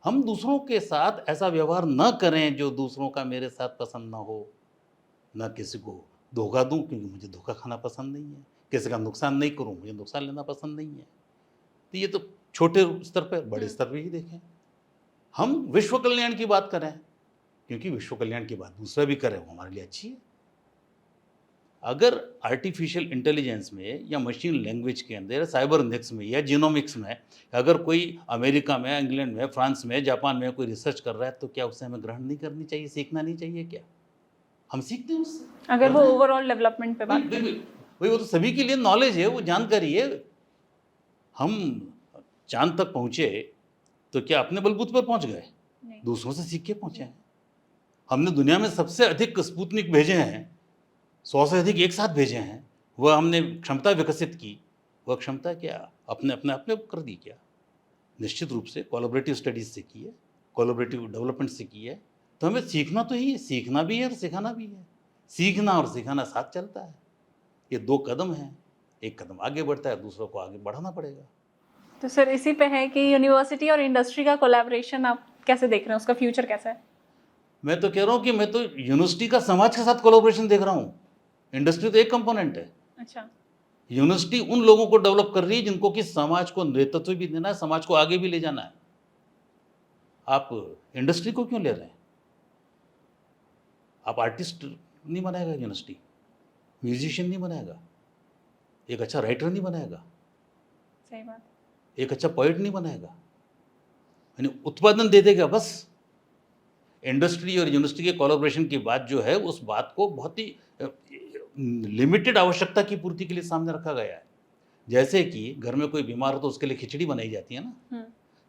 हम दूसरों के साथ ऐसा व्यवहार न करें जो दूसरों का मेरे साथ पसंद ना हो। न किसी को धोखा दूं, क्योंकि मुझे धोखा खाना पसंद नहीं है। किसी का नुकसान नहीं करूं, मुझे नुकसान लेना पसंद नहीं है। तो ये तो छोटे स्तर पर, बड़े स्तर पर ही देखें। हम विश्व कल्याण की बात करें, क्योंकि विश्व कल्याण की बात दूसरा भी करे वो हमारे लिए अच्छी है। अगर आर्टिफिशियल इंटेलिजेंस में या मशीन लैंग्वेज के अंदर, साइबरनेटिक्स में या जीनोमिक्स में अगर कोई अमेरिका में, इंग्लैंड में, फ्रांस में, जापान में कोई रिसर्च कर रहा है, तो क्या उसे हमें ग्रहण नहीं करनी चाहिए, सीखना नहीं चाहिए क्या? हम सीखते हैं उससे। अगर वो ओवरऑल डेवलपमेंट पे बात करें, वही, वो तो सभी के लिए नॉलेज है, वो जानकारी है। हम चांद तक पहुंचे तो क्या अपने बलबूते पर पहुंच गए? नहीं। दूसरों से सीख के पहुंचे हैं। हमने दुनिया में सबसे अधिक स्पुतनिक भेजे हैं, 100 से अधिक एक साथ भेजे हैं। वह हमने क्षमता विकसित की, वह क्षमता क्या अपने अपने अपने कर दी क्या? निश्चित रूप से कोलैबोरेटिव स्टडीज से की है, कोलैबोरेटिव डेवलपमेंट से की है। तो हमें सीखना तो ही है, सीखना भी है और सिखाना भी है। सीखना और सिखाना साथ चलता है। ये दो कदम हैं, एक कदम आगे बढ़ता है, दूसरों को आगे बढ़ाना पड़ेगा। तो सर इसी पे है कि यूनिवर्सिटी और इंडस्ट्री का कोलैबोरेशन आप कैसे देख रहे हैं, उसका फ्यूचर कैसा है? मैं तो कह रहा हूँ कि मैं तो यूनिवर्सिटी का समाज के साथ कोलैबोरेशन देख रहा हूँ। इंडस्ट्री तो एक कंपोनेंट है। अच्छा। यूनिवर्सिटी उन लोगों को डेवलप कर रही है जिनको कि समाज को नेतृत्व भी देना है, समाज को आगे भी ले जाना है। आप इंडस्ट्री को क्यों ले रहे हैं? आप आर्टिस्ट नहीं बनाएगा यूनिवर्सिटी, म्यूजिशियन नहीं बनाएगा, एक अच्छा राइटर नहीं बनाएगा, सही बात। एक अच्छा पोएट नहीं बनाएगा, यानी उत्पादन दे देगा बस। इंडस्ट्री और यूनिवर्सिटी के कोलैबोरेशन की बात जो है, उस बात को बहुत ही लिमिटेड आवश्यकता की पूर्ति के लिए सामने रखा गया है। जैसे कि घर में कोई बीमार हो तो उसके लिए खिचड़ी बनाई जाती है ना,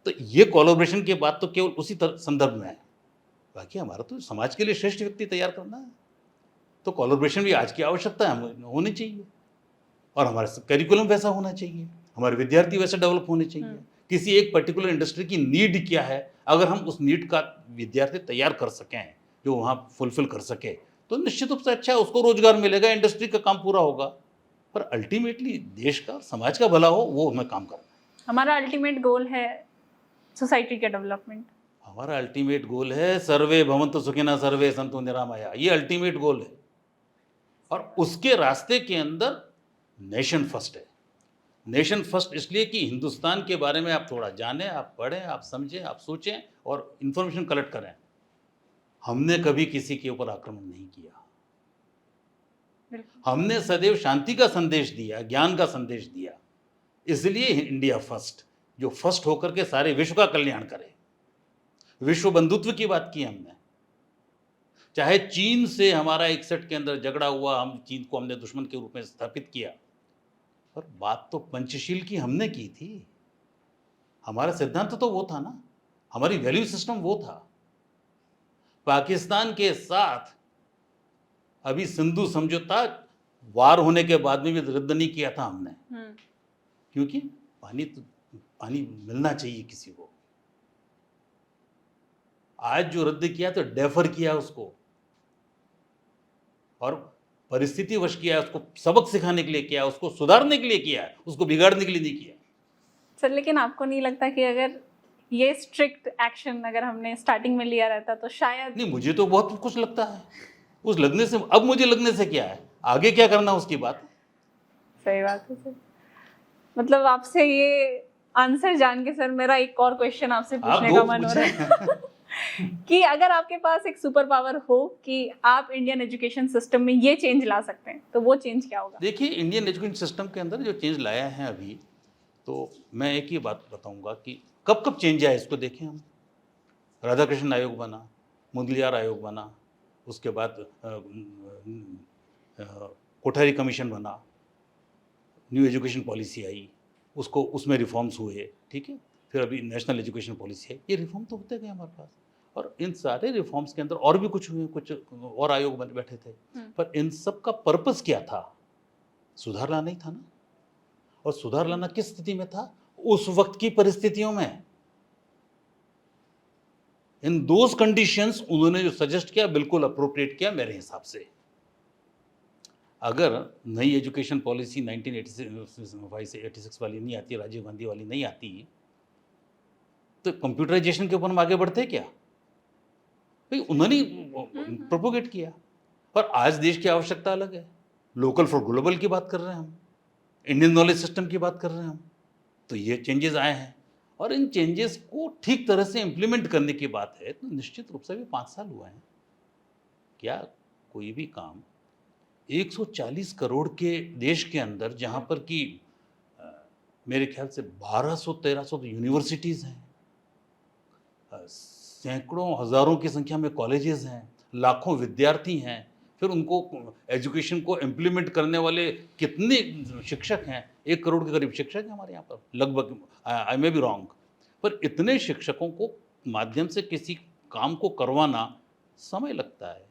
तो ये कोलैबोरेशन की बात तो केवल उसी संदर्भ में है। बाकी हमारा तो समाज के लिए श्रेष्ठ व्यक्ति तैयार करना है, तो कोलैबोरेशन भी आज की आवश्यकता है, होनी चाहिए। और हमारा करिकुलम वैसा होना चाहिए, हमारे विद्यार्थी वैसे डेवलप होने चाहिए। किसी एक पर्टिकुलर इंडस्ट्री की नीड क्या है, अगर हम उस नीड का विद्यार्थी तैयार कर सकें, जो वहाँ फुलफिल कर सके, तो निश्चित रूप से अच्छा है, उसको रोजगार मिलेगा, इंडस्ट्री का काम पूरा होगा। पर अल्टीमेटली देश का, समाज का भला हो, वो हमें काम करना है। हमारा अल्टीमेट गोल है सोसाइटी का डेवलपमेंट। हमारा अल्टीमेट गोल है सर्वे भवन्तु सुखिनः सर्वे सन्तु निरामया। ये अल्टीमेट गोल है, और उसके रास्ते के अंदर नेशन फर्स्ट है। नेशन फर्स्ट इसलिए कि हिंदुस्तान के बारे में आप थोड़ा जानें, आप पढ़ें, आप समझें, आप सोचें और इंफॉर्मेशन कलेक्ट करें। हमने कभी किसी के ऊपर आक्रमण नहीं किया। हमने सदैव शांति का संदेश दिया, ज्ञान का संदेश दिया। इसलिए इंडिया फर्स्ट, जो फर्स्ट होकर के सारे विश्व का कल्याण करे। विश्व बंधुत्व की बात की हमने। चाहे चीन से हमारा 61 के अंदर झगड़ा हुआ, हम चीन को हमने दुश्मन के रूप में स्थापित किया, पर बात तो पंचशील की हमने की थी। हमारा सिद्धांत तो वो था ना, हमारी वैल्यू सिस्टम वो था। पाकिस्तान के साथ अभी सिंधु समझौता वार होने के बाद में भी रद्द नहीं किया था हमने, क्योंकि पानी मिलना चाहिए किसी को। आज जो रद्द किया तो डेफर किया उसको, और परिस्थिति वश किया, उसको सबक सिखाने के लिए किया, उसको सुधारने के लिए किया, उसको बिगाड़ने के लिए नहीं किया। सर लेकिन आपको नहीं लगता कि अगर ये स्ट्रिक्ट एक्शन अगर हमने स्टार्टिंग में लिया रहता तो शायद? नहीं, मुझे तो बहुत कुछ लगता है। उस लगने से, अब मुझे लगने से क्या है, आगे क्या करना उसकी बात। सही बात है सर। मतलब आपसे ये आंसर जान के सर मेरा एक और क्वेश्चन आपसे पूछने का मन हो रहा है कि अगर आपके पास एक सुपर पावर हो कि आप इंडियन एजुकेशन सिस्टम में ये चेंज ला सकते हैं, तो वो चेंज क्या होगा? देखिए, इंडियन एजुकेशन सिस्टम के अंदर जो चेंज लाया है अभी, तो मैं एक ही बात बताऊंगा कि कब कब चेंज आया इसको देखें हम। राधाकृष्णन आयोग बना, मुदलियार आयोग बना, उसके बाद कोठारी कमीशन बना, न्यू एजुकेशन पॉलिसी आई, उसमें रिफॉर्म्स हुए, ठीक है। फिर अभी नेशनल एजुकेशन पॉलिसी है, ये रिफॉर्म तो होते गए हमारे पास। और इन सारे रिफॉर्म्स के अंदर और भी कुछ हुए, कुछ और आयोग बैठे थे, पर इन सब का पर्पस क्या था? सुधार लाना ही था ना। और सुधार लाना किस स्थिति में था? उस वक्त की परिस्थितियों में। इन दोज कंडीशंस उन्होंने जो सजेस्ट किया बिल्कुल अप्रोप्रिएट किया मेरे हिसाब से। अगर नई एजुकेशन पॉलिसी 1986 वाली नहीं आती, राजीव गांधी वाली नहीं आती, तो कंप्यूटराइजेशन के ऊपर हम आगे बढ़ते क्या? भाई उन्होंने प्रोपोगेट किया। और आज देश की आवश्यकता अलग है, लोकल फॉर ग्लोबल की बात कर रहे हैं हम, इंडियन नॉलेज सिस्टम की बात कर रहे हैं हम। तो ये चेंजेस आए हैं, और इन चेंजेस को ठीक तरह से इम्प्लीमेंट करने की बात है तो निश्चित रूप से भी 5 साल हुए हैं। क्या कोई भी काम 140 करोड़ के देश के अंदर, जहाँ पर कि मेरे ख्याल से 1200-1300 यूनिवर्सिटीज़ हैं, सैकड़ों हज़ारों की संख्या में कॉलेजेस हैं, लाखों विद्यार्थी हैं, फिर उनको एजुकेशन को इम्प्लीमेंट करने वाले कितने शिक्षक हैं? 1 करोड़ के करीब शिक्षक हैं हमारे यहाँ पर लगभग, आई मे बी रॉन्ग। पर इतने शिक्षकों को माध्यम से किसी काम को करवाना समय लगता है,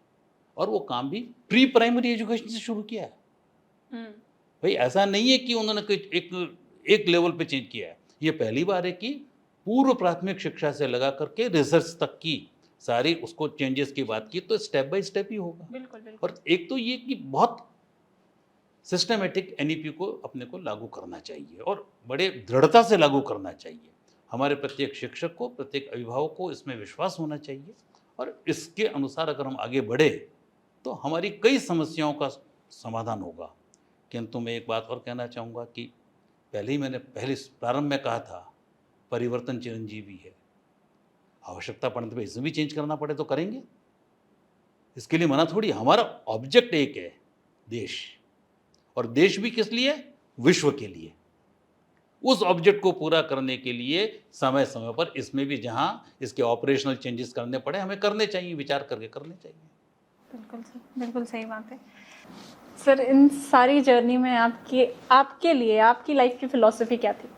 और वो काम भी प्री प्राइमरी एजुकेशन से शुरू किया है। भाई ऐसा नहीं है कि उन्होंने एक लेवल पे चेंज किया है। ये पहली बार है कि पूर्व प्राथमिक शिक्षा से लगा करके रिसर्च तक की सारी उसको चेंजेस की बात की, तो स्टेप बाय स्टेप ही होगा। बिल्कुल बिल्कुल। और एक तो ये कि बहुत सिस्टमेटिक एनईपी को अपने को लागू करना चाहिए, और बड़े दृढ़ता से लागू करना चाहिए। हमारे प्रत्येक शिक्षक को, प्रत्येक अभिभावक को इसमें विश्वास होना चाहिए, और इसके अनुसार अगर हम आगे बढ़े तो हमारी कई समस्याओं का समाधान होगा। किंतु मैं एक बात और कहना चाहूँगा कि मैंने प्रारंभ में कहा था, परिवर्तन चिरंजीवी है। आवश्यकता पड़ने पर इसमें भी चेंज करना पड़े तो करेंगे, इसके लिए मना थोड़ी। हमारा ऑब्जेक्ट एक है, देश, और देश भी किस लिए? विश्व के लिए। उस ऑब्जेक्ट को पूरा करने के लिए समय समय पर इसमें भी जहां इसके ऑपरेशनल चेंजेस करने पड़े, हमें करने चाहिए, विचार करके करने चाहिए। बिल्कुल सही बात है सर। इन सारी जर्नी में आपके लिए आपकी लाइफ की फिलॉसफी क्या थी?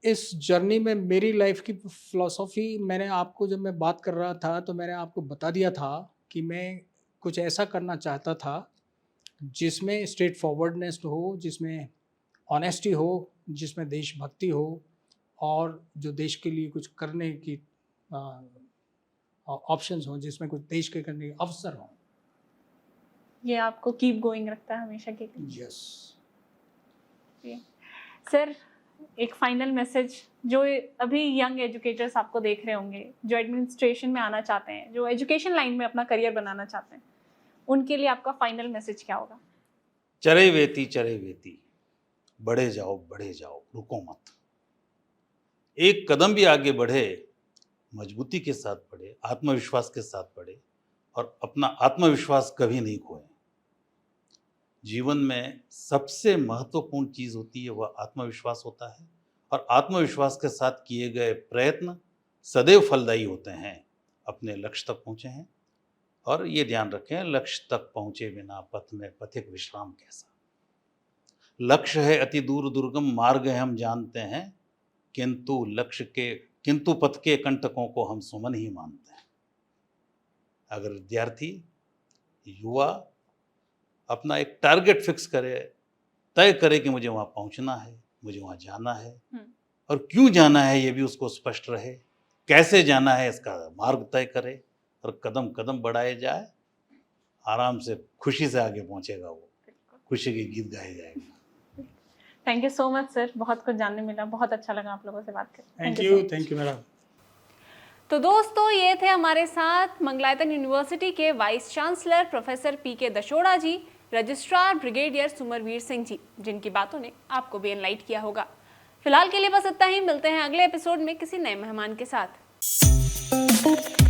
इस जर्नी में मेरी लाइफ की फिलॉसफी, मैंने आपको, जब मैं बात कर रहा था तो मैंने आपको बता दिया था कि मैं कुछ ऐसा करना चाहता था जिसमें स्ट्रेट फॉरवर्डनेस हो, जिसमें ऑनेस्टी हो, जिसमें देशभक्ति हो, और जो देश के लिए कुछ करने की ऑप्शंस हो, जिसमें कुछ देश के करने के अवसर हो। ये आपको कीप गोइंग रखता है हमेशा के लिए? यस। सर, एक फाइनल मैसेज, जो अभी यंग एजुकेटर्स आपको देख रहे होंगे, जो एडमिनिस्ट्रेशन में आना चाहते हैं, जो एजुकेशन लाइन में अपना करियर बनाना चाहते हैं, उनके लिए आपका फाइनल मैसेज क्या होगा? चरे वेती, बढ़े जाओ, रुको मत। एक कदम भी आगे बढ़े, मजबूती के साथ बढ़े, आत्मविश्वास के साथ बढ़े, और अपना आत्मविश्वास कभी नहीं खोए। जीवन में सबसे महत्वपूर्ण चीज होती है वह आत्मविश्वास होता है, और आत्मविश्वास के साथ किए गए प्रयत्न सदैव फलदायी होते हैं। अपने लक्ष्य तक पहुँचे हैं, और ये ध्यान रखें, लक्ष्य तक पहुँचे बिना पथ में पथिक विश्राम कैसा। लक्ष्य है अति दूर दुर्गम, मार्ग है हम जानते हैं, किंतु पथ के कंटकों को हम सुमन ही मानते हैं। अगर विद्यार्थी, युवा अपना एक टारगेट फिक्स करे, तय करे कि मुझे वहाँ पहुँचना है, मुझे वहाँ जाना है, और क्यों जाना है ये भी उसको स्पष्ट रहे, कैसे जाना है इसका मार्ग तय करे, और कदम कदम बढ़ाए जाए, आराम से खुशी से आगे पहुँचेगा, वो खुशी के गीत गाए जाएंगे। Thank you so much sir, बहुत कुछ जानने मिला, बहुत अच्छा लगा आप लोगों से बात करके। Thank you madam. तो दोस्तों, ये थे हमारे साथ मंगलायतन यूनिवर्सिटी के वाइस चांसलर प्रोफेसर पीके दशोड़ा जी, रजिस्ट्रार ब्रिगेडियर सुमरवीर सिंह जी, जिनकी बातों ने आपको भी एनलाइट किया होगा। फिलहाल के लिए बस इतना ही, मिलते हैं अगले एपिसोड में किसी नए मेहमान के साथ। है।